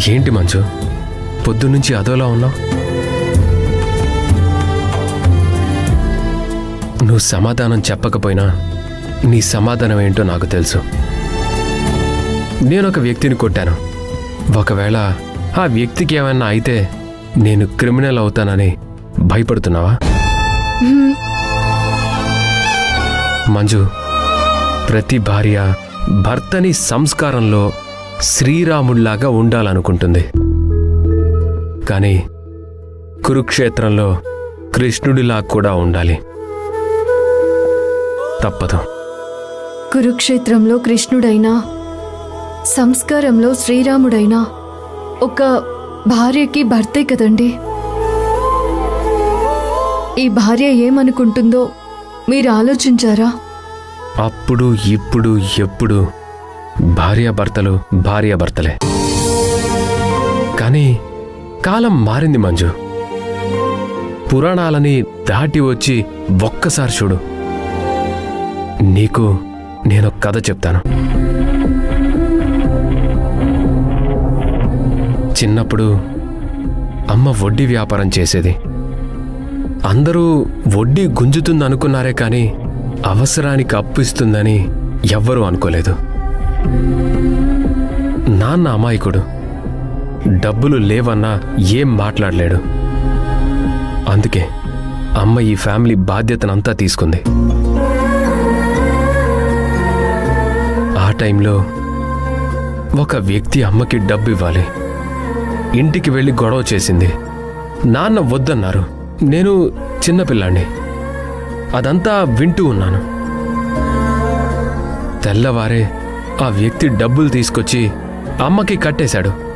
ఏంటి మంజు, పొద్దున్నుంచి అదోలా ఉన్నావు? నువ్వు సమాధానం చెప్పకపోయినా నీ సమాధానం ఏంటో నాకు తెలుసు. నేనొక వ్యక్తిని కొట్టాను. ఒకవేళ ఆ వ్యక్తికి ఏమైనా అయితే నేను క్రిమినల్ అవుతానని భయపడుతున్నావా? మంజు, ప్రతి భార్య భర్తని సంస్కారంలో శ్రీరాముడిలాగా ఉండాలనుకుంటుంది. కానీ కురుక్షేత్రంలో కృష్ణుడిలా కూడా ఉండాలి. తప్పదు. కురుక్షేత్రంలో కృష్ణుడైనా సంస్కారంలో శ్రీరాముడైనా ఒక భార్యకి భర్తే కదండి. ఈ భార్య ఏమనుకుంటుందో మీరు ఆలోచించారా? అప్పుడు ఇప్పుడు ఎప్పుడు భార్యాభర్తలు భార్యాభర్తలే. కానీ కాలం మారింది మంజు. పురాణాలని దాటి వచ్చి ఒక్కసారి చూడు. నీకు నేను కథ చెప్తాను. చిన్నప్పుడు అమ్మ వడ్డీ వ్యాపారం చేసేది. అందరూ వడ్డీ గుంజుతుందనుకున్నారే కానీ అవసరానికి అప్పు ఇస్తుందని ఎవ్వరూ అనుకోలేదు. నాన్న అమాయకుడు, డబ్బులు లేవన్నా ఏం మాట్లాడలేడు. అందుకే అమ్మ ఈ ఫ్యామిలీ బాధ్యతనంతా తీసుకుంది. ఆ టైంలో ఒక వ్యక్తి అమ్మకి డబ్బు ఇవ్వాలి. ఇంటికి వెళ్ళి గొడవ చేసింది. నాన్న వద్దన్నారు. నేను చిన్నపిల్లాన్ని. అదంతా వింటూ ఉన్నాను. తెల్లవారే ఆ వ్యక్తి డబ్బులు తీసుకొచ్చి అమ్మకి కట్టేశాడు.